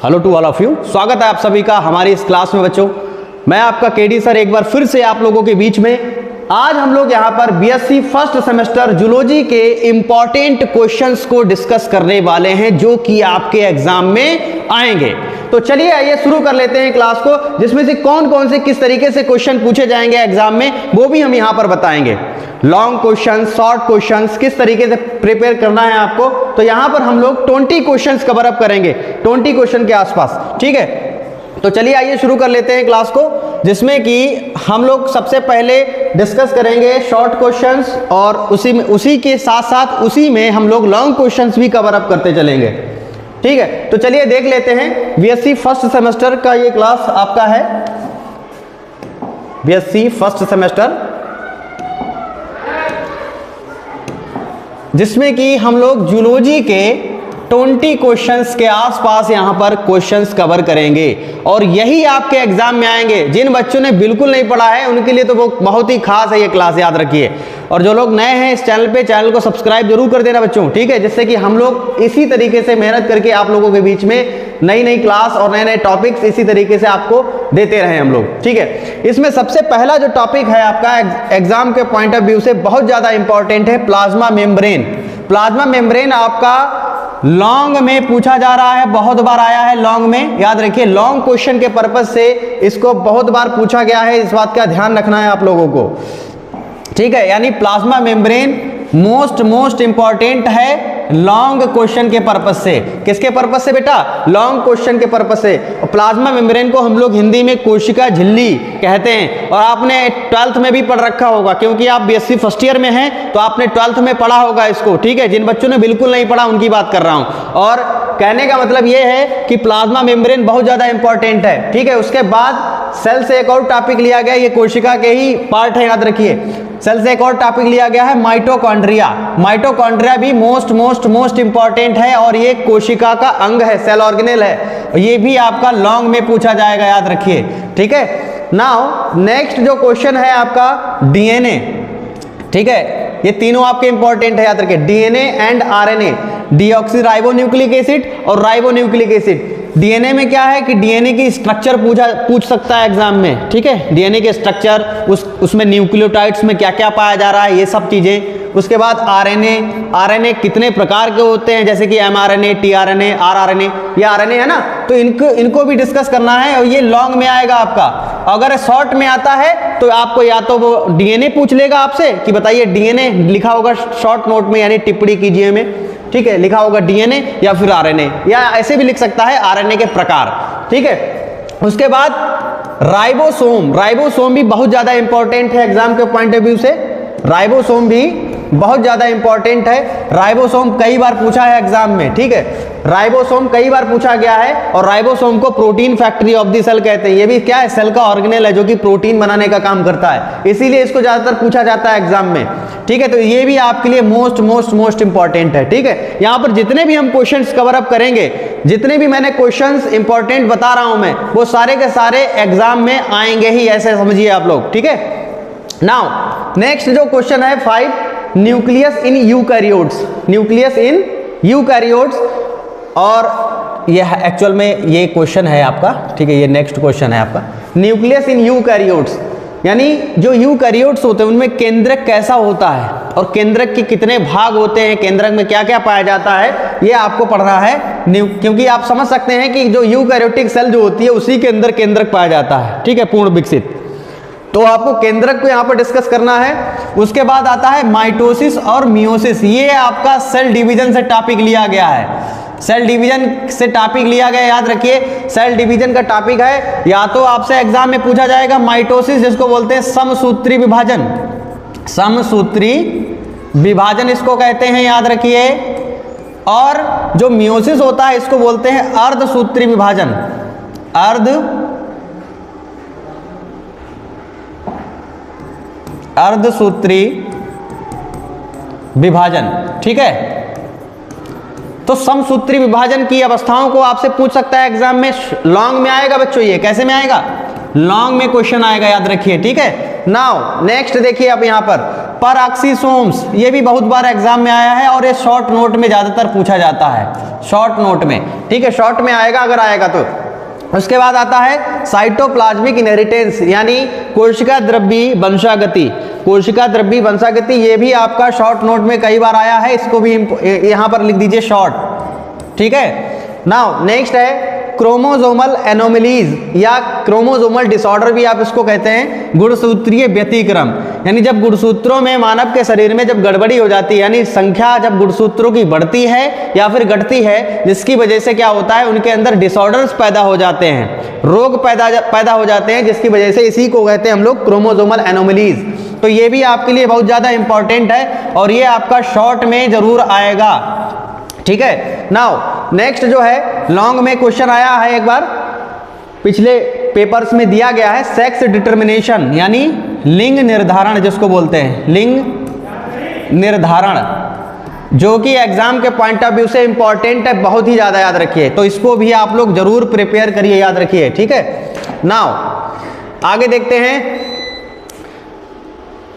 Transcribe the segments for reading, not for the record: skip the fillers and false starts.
Hello to all of you, स्वागत है आप सभी का हमारी इस क्लास में बच्चों। मैं आपका केडी सर एक बार फिर से आप लोगों के बीच में। आज हम लोग यहाँ पर बीएससी फर्स्ट सेमेस्टर जूलॉजी के इंपॉर्टेंट क्वेश्चंस को डिस्कस करने वाले हैं जो कि आपके एग्जाम में आएंगे। तो चलिए आइए शुरू कर लेते हैं क्लास को, जिसमें से कौन कौन से किस तरीके से क्वेश्चन पूछे जाएंगे एग्जाम में वो भी हम यहाँ पर बताएंगे। लॉन्ग क्वेश्चन, शॉर्ट क्वेश्चंस किस तरीके से प्रिपेयर करना है आपको, तो यहाँ पर हम लोग 20 क्वेश्चंस कवर अप करेंगे, 20 क्वेश्चन के आसपास। ठीक है, तो चलिए आइए शुरू कर लेते हैं क्लास को, जिसमें कि हम लोग सबसे पहले डिस्कस करेंगे शॉर्ट क्वेश्चंस और उसी के साथ साथ उसी में हम लोग लॉन्ग क्वेश्चंस भी कवर अप करते चलेंगे। ठीक है, तो चलिए देख लेते हैं। बीएससी फर्स्ट सेमेस्टर का ये क्लास आपका है, बीएससी फर्स्ट सेमेस्टर, जिसमें कि हम लोग जूलॉजी के 20 क्वेश्चंस के आसपास यहां पर क्वेश्चंस कवर करेंगे और यही आपके एग्जाम में आएंगे। जिन बच्चों ने बिल्कुल नहीं पढ़ा है उनके लिए तो वो बहुत ही खास है ये क्लास, याद रखिए। और जो लोग नए हैं इस चैनल पे, चैनल को सब्सक्राइब जरूर कर देना बच्चों, ठीक है, जिससे कि हम लोग इसी तरीके से मेहनत करके आप लोगों के बीच में नई नई क्लास और नए नए टॉपिक्स इसी तरीके से आपको देते रहे हम लोग। ठीक है, इसमें सबसे पहला जो टॉपिक है आपका एग्जाम के पॉइंट ऑफ व्यू से बहुत ज्यादा इंपॉर्टेंट है, प्लाज्मा मेम्ब्रेन। प्लाज्मा मेम्ब्रेन आपका लॉन्ग में पूछा जा रहा है, बहुत बार आया है लॉन्ग में, याद रखिए। लॉन्ग क्वेश्चन के पर्पज से इसको बहुत बार पूछा गया है, इस बात का ध्यान रखना है आप लोगों को। ठीक है, यानी प्लाज्मा मेम्ब्रेन मोस्ट इंपॉर्टेंट है लॉन्ग क्वेश्चन के पर्पज से। किसके पर्पज से बेटा? लॉन्ग क्वेश्चन के पर्पज से। और प्लाज्मा मेम्ब्रेन को हम लोग हिंदी में कोशिका झिल्ली कहते हैं, और आपने 12th में भी पढ़ रखा होगा, क्योंकि आप बीएससी फर्स्ट ईयर में हैं तो आपने 12th में पढ़ा होगा इसको। ठीक है, जिन बच्चों ने बिल्कुल नहीं पढ़ा उनकी बात कर रहा हूं। और कहने का मतलब यह है कि प्लाज्मा मेम्ब्रेन बहुत ज्यादा इंपॉर्टेंट है। ठीक है, उसके बाद सेल से एक और टॉपिक लिया गया, ये कोशिका के ही पार्ट है, याद रखिए। सेल से एक और टॉपिक लिया गया है माइटोकॉन्ड्रिया। माइटोकॉन्ड्रिया भी मोस्ट इंपॉर्टेंट है और ये कोशिका का अंग है, सेल ऑर्गेनेल है। ये भी आपका लॉन्ग में पूछा जाएगा, याद रखिए। ठीक है, नाउ नेक्स्ट जो क्वेश्चन है आपका डीएनए। ठीक है, ये तीनों आपके इंपॉर्टेंट है, याद रखिए। DNA and RNA, deoxy ribonucleic acid और राइबोन्यूक्लिक एसिड। डीएनए में क्या है कि डीएनए की स्ट्रक्चर पूछ सकता है एग्जाम में। ठीक है, डीएनए के स्ट्रक्चर, उसमें न्यूक्लियोटाइड्स में क्या क्या पाया जा रहा है, ये सब चीजें। उसके बाद आरएनए कितने प्रकार के होते हैं, जैसे कि एमआरएनए, टीआरएनए, आरआरएनए, ये आरएनए है ना, तो इनको भी डिस्कस करना है और ये लॉन्ग में आएगा आपका। अगर शॉर्ट में आता है तो आपको या तो वो डीएनए पूछ लेगा आपसे कि बताइए डीएनए, लिखा होगा शॉर्ट नोट में, यानी टिप्पणी कीजिए में। ठीक है, लिखा होगा डीएनए या फिर आरएनए, या ऐसे भी लिख सकता है आरएनए के प्रकार। ठीक है, उसके बाद राइबोसोम भी बहुत ज्यादा इंपॉर्टेंट है एग्जाम के पॉइंट ऑफ व्यू से। राइबोसोम भी बहुत ज्यादा इंपॉर्टेंट है। राइबोसोम कई बार पूछा है एग्जाम में। ठीक है, राइबोसोम कई बार पूछा गया है और राइबोसोम को protein factory of the cell कहते हैं। ये भी क्या है? सेल का ऑर्गेनेल है जो कि प्रोटीन बनाने का काम करता है, इसीलिए इसको ज्यादातर पूछा जाता है एग्जाम में। ठीक है, तो ये भी आपके लिए मोस्ट इंपॉर्टेंट है। ठीक है, यहां पर जितने भी हम क्वेश्चंस कवर अप करेंगे, जितने भी मैंने क्वेश्चंस इंपॉर्टेंट बता रहा हूं मैं, वो सारे के सारे एग्जाम में आएंगे ही, ऐसे समझिए आप लोग। ठीक है, नाउ नेक्स्ट जो क्वेश्चन है 5, nucleus in eukaryotes. Nucleus in eukaryotes, और यह एक्चुअल में ये क्वेश्चन है आपका। ठीक है, ये नेक्स्ट क्वेश्चन है आपका, न्यूक्लियस इन यूकैरियोट्स, यानी जो यूकैरियोट्स होते हैं उनमें केंद्रक कैसा होता है और केंद्रक के कितने भाग होते हैं, केंद्रक में क्या क्या पाया जाता है, ये आपको पढ़ना है। क्योंकि आप समझ सकते हैं कि जो यूकैरियोटिक सेल जो होती है उसी के अंदर केंद्रक पाया जाता है। ठीक है, पूर्ण विकसित, तो आपको केंद्रक को यहां पर डिस्कस करना है। उसके बाद आता है माइटोसिस और मियोसिस, ये आपका सेल डिवीजन से टॉपिक लिया गया है। सेल डिवीजन से टॉपिक लिया गया, याद रखिए। सेल डिवीजन का टॉपिक है, या तो आपसे एग्जाम में पूछा जाएगा माइटोसिस, जिसको बोलते हैं समसूत्री विभाजन। समसूत्री विभाजन इसको कहते हैं, याद रखिए। और जो मियोसिस होता है इसको बोलते हैं अर्धसूत्री विभाजन। अर्धसूत्री विभाजन। ठीक है, तो समसूत्री विभाजन की अवस्थाओं को आपसे पूछ सकता है एग्जाम में। लॉन्ग में आएगा बच्चों, ये कैसे में आएगा? लॉन्ग में क्वेश्चन आएगा, याद रखिए। ठीक है, नाउ नेक्स्ट देखिए आप यहां पर पराक्सीसोम्स, ये भी बहुत बार एग्जाम में आया है और ये शॉर्ट नोट में ज्यादातर पूछा जाता है, शॉर्ट नोट में, ठीक है, शॉर्ट में आएगा अगर आएगा तो। उसके बाद आता है साइटोप्लाज्मिक इनहेरिटेंस, यानी कोशिका द्रव्यी वंशागति, कोशिका द्रव्यी वंशागति, ये भी आपका शॉर्ट नोट में कई बार आया है, इसको भी यहां पर लिख दीजिए शॉर्ट, ठीक है। नाउ नेक्स्ट है क्रोमोसोमल एनोमलीज या क्रोमोसोमल डिसऑर्डर भी आप इसको कहते हैं, गुणसूत्रीय व्यतिक्रम, यानी जब गुणसूत्रों में मानव के शरीर में जब गड़बड़ी हो जाती है, यानी संख्या जब गुणसूत्रों की बढ़ती है या फिर घटती है, जिसकी वजह से क्या होता है, उनके अंदर डिसऑर्डर्स पैदा हो जाते हैं, रोग पैदा हो जाते हैं, जिसकी वजह से इसी को कहते हैं हम लोग क्रोमोसोमल एनोमलीज। तो ये भी आपके लिए बहुत ज्यादा इंपॉर्टेंट है और ये आपका शॉर्ट में जरूर आएगा, ठीक है। नाउ नेक्स्ट जो है लॉन्ग में क्वेश्चन आया है, एक बार पिछले पेपर्स में दिया गया है, सेक्स डिटर्मिनेशन, यानी लिंग निर्धारण जिसको बोलते हैं, लिंग निर्धारण, जो कि एग्जाम के पॉइंट ऑफ व्यू से इंपॉर्टेंट है, बहुत ही ज्यादा याद रखिए, तो इसको भी आप लोग जरूर प्रिपेयर करिए, याद रखिए, ठीक है। नाउ आगे देखते हैं,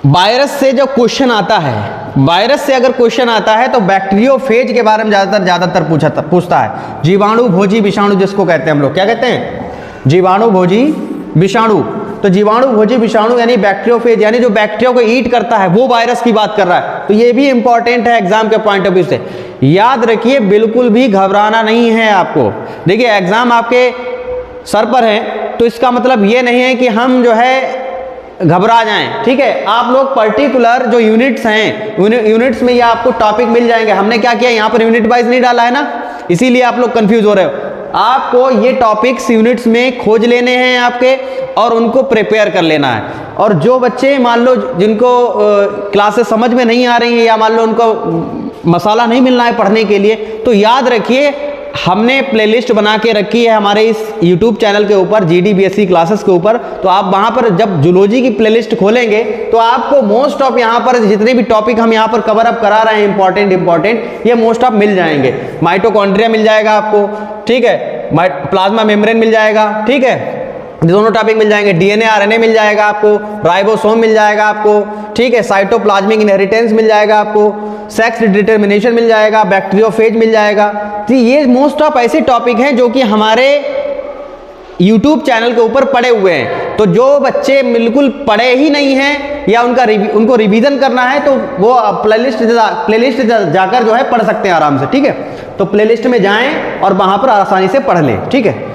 वायरस से जो क्वेश्चन आता है, वायरस से अगर क्वेश्चन आता है तो बैक्टीरियोफेज के बारे में ज्यादातर पूछता है, जीवाणु भोजी विषाणु जिसको कहते हैं हम लोग, क्या कहते हैं, जीवाणु भोजी विषाणु। तो जीवाणु भोजी विषाणु यानी बैक्टीरियोफेज, यानी जो बैक्टीरिया को ईट करता है, वो वायरस की बात कर रहा है, तो ये भी इंपॉर्टेंट है एग्जाम के पॉइंट ऑफ व्यू से, याद रखिए, बिल्कुल भी घबराना नहीं है आपको। देखिए एग्जाम आपके सर पर है, तो इसका मतलब ये नहीं है कि हम जो है घबरा जाएं, ठीक है। आप लोग पर्टिकुलर जो यूनिट्स हैं, यूनिट्स में ये आपको टॉपिक मिल जाएंगे। हमने क्या किया, यहाँ पर यूनिट वाइज नहीं डाला है ना, इसीलिए आप लोग कंफ्यूज हो रहे हो। आपको ये टॉपिक्स यूनिट्स में खोज लेने हैं आपके और उनको प्रिपेयर कर लेना है। और जो बच्चे मान लो जिनको क्लासेस समझ में नहीं आ रही है या मान लो उनको मसाला नहीं मिल रहा है पढ़ने के लिए, तो याद रखिए हमने प्लेलिस्ट बना के रखी है हमारे इस YouTube चैनल के ऊपर, GD/BSc क्लासेस के ऊपर। तो आप वहां पर जब जूलॉजी की प्लेलिस्ट खोलेंगे तो आपको मोस्ट ऑफ यहाँ पर जितने भी टॉपिक हम यहाँ पर कवर अप करा रहे हैं इंपॉर्टेंट, ये मोस्ट ऑफ मिल जाएंगे। माइटोकॉन्ड्रिया मिल जाएगा आपको, ठीक है, प्लाज्मा मेम्ब्रेन मिल जाएगा, ठीक है, दोनों टॉपिक मिल जाएंगे, DNA RNA मिल जाएगा आपको, राइबोसोम मिल जाएगा आपको, ठीक है, साइटोप्लाज्मिक इनहेरिटेंस मिल जाएगा आपको, सेक्स डिटर्मिनेशन मिल जाएगा, बैक्टीरियोफेज मिल जाएगा। तो ये मोस्ट ऑफ ऐसे टॉपिक हैं जो कि हमारे YouTube चैनल के ऊपर पड़े हुए हैं। तो जो बच्चे बिल्कुल पढ़े ही नहीं हैं या उनको रिवीजन करना है तो वो प्लेलिस्ट जाकर जो है पढ़ सकते हैं आराम से, ठीक है। तो प्लेलिस्ट में जाएं और वहां पर आसानी से पढ़ लें, ठीक है।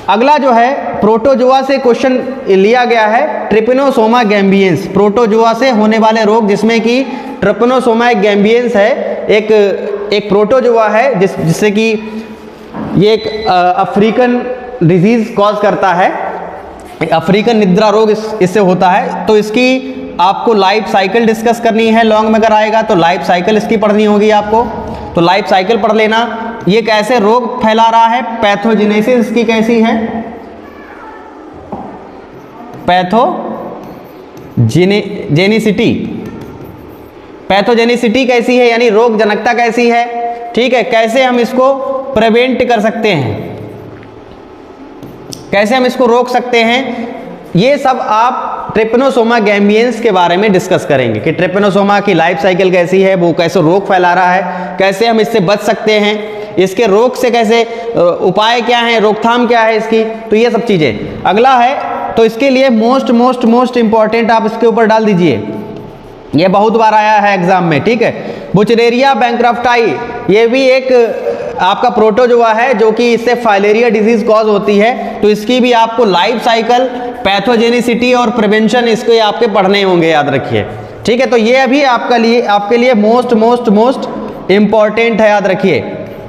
अगला जो है प्रोटोजोआ से क्वेश्चन लिया गया है, ट्रिपेनोसोमा गैम्बियंस, प्रोटोजोआ से होने वाले रोग जिसमें कि ट्रिपेनोसोमा गैम्बियंस है, एक प्रोटोजोआ है जिससे कि ये एक अफ्रीकन डिजीज कॉज करता है, अफ्रीकन निद्रा रोग इससे होता है। तो इसकी आपको लाइफ साइकिल डिस्कस करनी है, लॉन्ग में अगर आएगा तो लाइफ साइकिल इसकी पढ़नी होगी आपको, तो लाइफ साइकिल पढ़ लेना। ये कैसे रोग फैला रहा है, पैथोजेनेसिस इसकी कैसी है, पैथोजेनिसिटी कैसी है, यानी रोग जनकता कैसी है, ठीक है, कैसे हम इसको प्रिवेंट कर सकते हैं, कैसे हम इसको रोक सकते हैं, ये सब आप ट्रिपेनोसोमा गैम्बियंस के बारे में डिस्कस करेंगे कि ट्रिपेनोसोमा की लाइफ साइकिल कैसी है, वो कैसे रोग फैला रहा है, कैसे हम इससे बच सकते हैं, इसके रोग से कैसे उपाय क्या है, रोकथाम क्या है इसकी, तो ये सब चीजें। अगला है तो इसके लिए मोस्ट इंपॉर्टेंट आप इसके ऊपर डाल दीजिए, ये बहुत बार आया है एग्जाम में, ठीक है, बुचरेरिया बैंक्रफ्टाई, ये भी एक आपका प्रोटोजोआ है जो कि इससे फाइलेरिया डिजीज कॉज होती है। तो इसकी भी आपको लाइफ साइकिल, पैथोजेनिसिटी और प्रिवेंशन इसको आपके पढ़ने होंगे, याद रखिए, ठीक है। तो ये अभी आपके लिए मोस्ट इंपॉर्टेंट है, याद रखिए,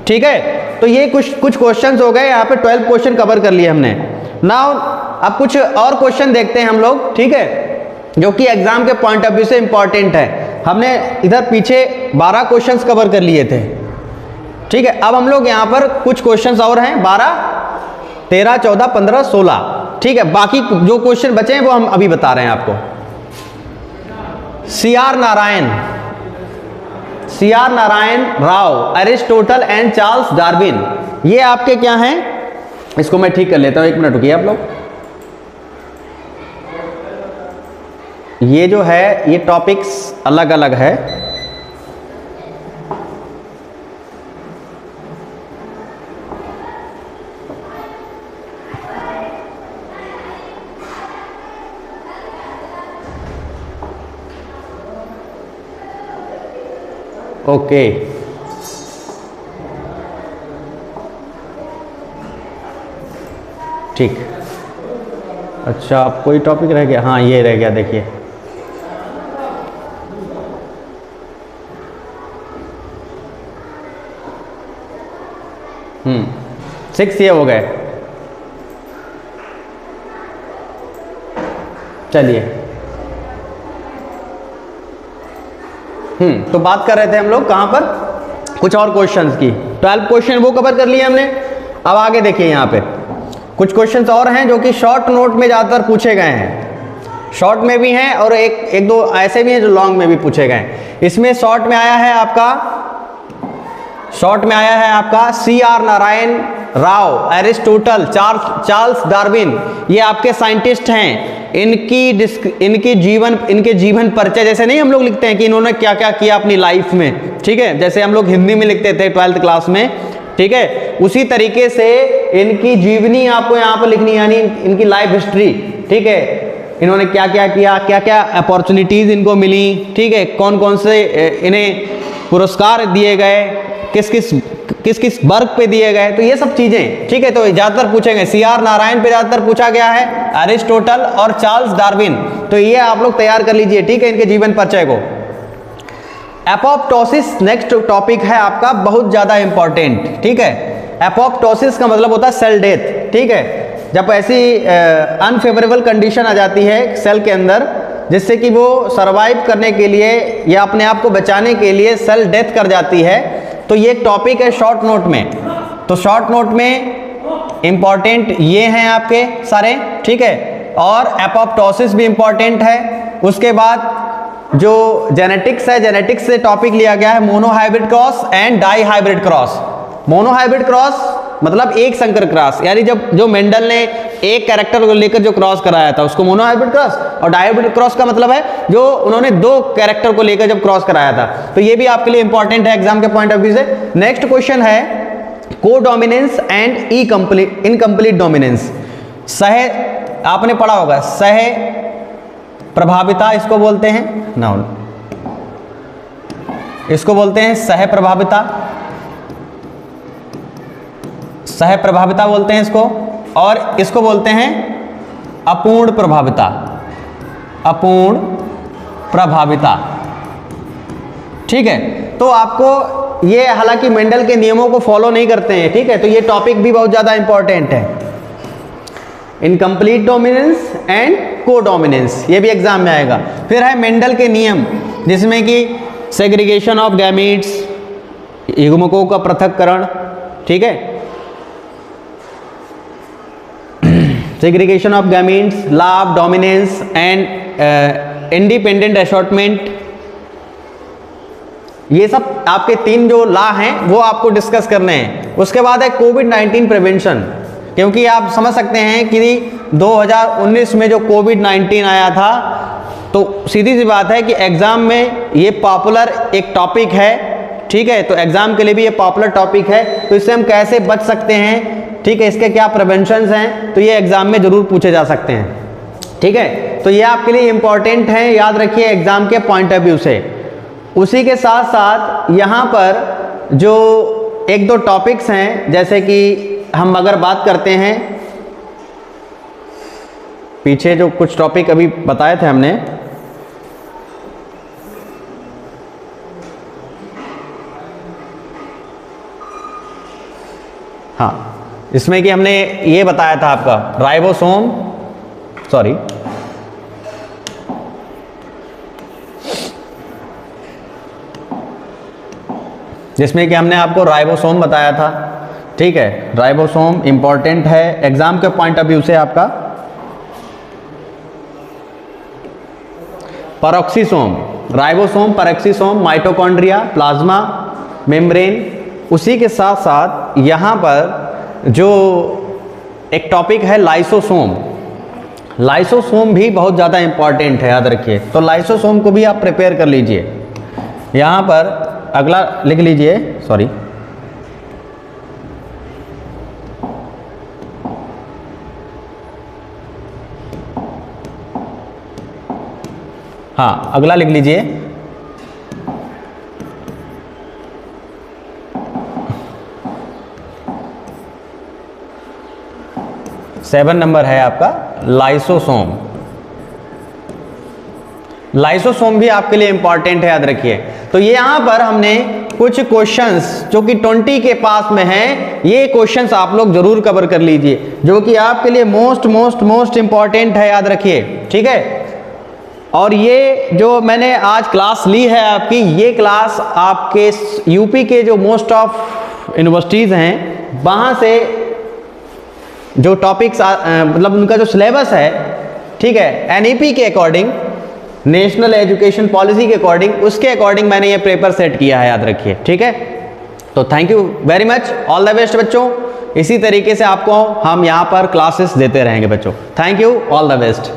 ठीक है। तो ये कुछ क्वेश्चंस हो गए, यहाँ पे 12 क्वेश्चन कवर कर लिए हमने। नाउ अब कुछ और क्वेश्चन देखते हैं हम लोग, ठीक है, जो कि एग्जाम के पॉइंट ऑफ व्यू से इंपॉर्टेंट है। हमने इधर पीछे 12 क्वेश्चंस कवर कर लिए थे, ठीक है। अब हम लोग यहाँ पर कुछ क्वेश्चंस और हैं, 12, 13, 14, 15, 16, ठीक है। बाकी जो क्वेश्चन बचे हैं वो हम अभी बता रहे हैं आपको। CR Narayan Rao, Aristotle and Charles Darwin, ये आपके क्या हैं, इसको मैं ठीक कर लेता हूं, 1 मिनट रुकिए आप लोग। ये जो है ये टॉपिक्स अलग अलग है। ओके, ठीक। अच्छा, अब कोई टॉपिक रह गया? हाँ, ये रह गया, देखिए। सिक्स ये हो गए। चलिए, तो बात कर रहे थे हम लोग कहाँ पर, कुछ और क्वेश्चंस की। 12 क्वेश्चन वो कवर कर लिए हमने। अब आगे देखिए, यहाँ पे कुछ क्वेश्चंस और हैं जो कि शॉर्ट नोट में ज़्यादातर पूछे गए हैं। शॉर्ट में भी हैं और एक दो ऐसे भी हैं जो लॉन्ग में भी पूछे गए हैं। इसमें शॉर्ट में आया है आपका CR Narayan Rao, Aristotle, Charles Darwin, ये आपके साइंटिस्ट हैं। इनके जीवन परिचय, जैसे नहीं हम लोग लिखते हैं कि इन्होंने क्या क्या किया अपनी लाइफ में, ठीक है, जैसे हम लोग हिंदी में लिखते थे 12th क्लास में, ठीक है, उसी तरीके से इनकी जीवनी आपको यहाँ पर लिखनी, यानी इनकी लाइफ हिस्ट्री, ठीक है, इन्होंने क्या क्या किया, क्या क्या अपॉर्चुनिटीज इनको मिली, ठीक है, कौन कौन से इन्हें पुरस्कार दिए गए, किस किस वर्ग पे दिए गए, तो ये सब चीजें, ठीक है। तो ज्यादातर पूछेंगे, CR नारायण पे ज्यादातर पूछा गया है, एरिस्टोटल और चार्ल्स डार्विन, तो ये आप लोग तैयार कर लीजिए, ठीक है, इनके जीवन परिचय को। एपोप्टोसिस नेक्स्ट टॉपिक है आपका, बहुत ज्यादा इंपॉर्टेंट, ठीक है। एपोप्टोसिस का मतलब होता है सेल डेथ, ठीक है, जब ऐसी अनफेवरेबल कंडीशन आ जाती है सेल के अंदर जिससे कि वो सरवाइव करने के लिए या अपने आप को बचाने के लिए सेल डेथ कर जाती है, तो ये एक टॉपिक है शॉर्ट नोट में। तो शॉर्ट नोट में इंपॉर्टेंट ये हैं आपके सारे, ठीक है, और एपोप्टोसिस भी इंपॉर्टेंट है। उसके बाद जो जेनेटिक्स है, जेनेटिक्स से टॉपिक लिया गया है monohybrid cross and dihybrid cross. Monohybrid cross मतलब एक संकर क्रॉस, यानी जब जो मेंडल ने एक कैरेक्टर को लेकर जो क्रॉस कराया था उसको मोनोहाइब्रिड क्रॉस, और डायहाइब्रिड क्रॉस का मतलब है जो उन्होंने दो कैरेक्टर को लेकर जब क्रॉस कराया था। तो ये भी आपके लिए इंपॉर्टेंट है एग्जाम के पॉइंट ऑफ व्यू से। नेक्स्ट क्वेश्चन है कोडोमिनेंस एंड इनकम्प्लीट डोमिनेंस। आपने पढ़ा होगा सह प्रभाविता, इसको बोलते हैं ना, इसको बोलते हैं सह प्रभाविता, सह प्रभाविता बोलते हैं इसको, और इसको बोलते हैं अपूर्ण प्रभाविता, अपूर्ण प्रभाविता, ठीक है। तो आपको ये, हालांकि मेंडल के नियमों को फॉलो नहीं करते हैं, ठीक है, तो ये टॉपिक भी बहुत ज्यादा इंपॉर्टेंट है, इनकम्प्लीट डोमिनेंस एंड कोडोमिनेंस, ये भी एग्जाम में आएगा। फिर है मेंडल के नियम, जिसमें कि सेग्रीगेशन ऑफ गैमीट्स, युग्मकों का पृथक्करण, ठीक है, segregation of gametes, law of dominance and independent assortment, ये सब आपके तीन जो लॉ हैं वो आपको डिस्कस करने हैं। उसके बाद है कोविड-19 प्रिवेंशन, क्योंकि आप समझ सकते हैं कि 2019 में जो कोविड-19 आया था, तो सीधी सी बात है कि एग्जाम में ये पॉपुलर एक टॉपिक है, ठीक है, तो एग्जाम के लिए भी ये पॉपुलर टॉपिक है, तो इससे हम कैसे बच सकते हैं, ठीक है, इसके क्या प्रिवेंशंस हैं, तो ये एग्जाम में जरूर पूछे जा सकते हैं, ठीक है। तो ये आपके लिए इंपॉर्टेंट है, याद रखिए एग्जाम के पॉइंट ऑफ व्यू से। उसी के साथ साथ यहाँ पर जो एक दो टॉपिक्स हैं, जैसे कि हम अगर बात करते हैं, पीछे जो कुछ टॉपिक अभी बताए थे हमने, हाँ, इसमें कि हमने ये बताया था आपका राइबोसोम, सॉरी, जिसमें कि हमने आपको राइबोसोम बताया था, ठीक है, राइबोसोम इंपॉर्टेंट है एग्जाम के पॉइंट ऑफ व्यू से आपका। पैरोक्सिसोम, राइबोसोम, पैरोक्सिसोम, माइटोकॉन्ड्रिया, प्लाज्मा मेम्ब्रेन। उसी के साथ साथ यहाँ पर जो एक टॉपिक है लाइसोसोम, लाइसोसोम भी बहुत ज़्यादा इंपॉर्टेंट है, याद रखिए। तो लाइसोसोम को भी आप प्रिपेयर कर लीजिए। यहाँ पर अगला लिख लीजिए, सॉरी, हाँ अगला लिख लीजिए, सेवन नंबर है आपका लाइसोसोम। लाइसोसोम भी आपके लिए इंपॉर्टेंट है, याद रखिए। तो ये यहां पर हमने कुछ क्वेश्चंस जो कि 20 के पास में हैं, ये क्वेश्चंस आप लोग जरूर कवर कर लीजिए, जो कि आपके लिए मोस्ट इंपॉर्टेंट है, याद रखिए, ठीक है। और ये जो मैंने आज क्लास ली है आपकी, ये क्लास आपके यूपी के जो मोस्ट ऑफ यूनिवर्सिटीज़ हैं वहाँ से जो टॉपिक्स मतलब उनका जो सिलेबस है, ठीक है, एनईपी के अकॉर्डिंग, नेशनल एजुकेशन पॉलिसी के अकॉर्डिंग, उसके अकॉर्डिंग मैंने ये पेपर सेट किया है, याद रखिए, ठीक है। तो thank you very much, all the best बच्चों। इसी तरीके से आपको हम यहाँ पर क्लासेस देते रहेंगे बच्चों। Thank you, all the best.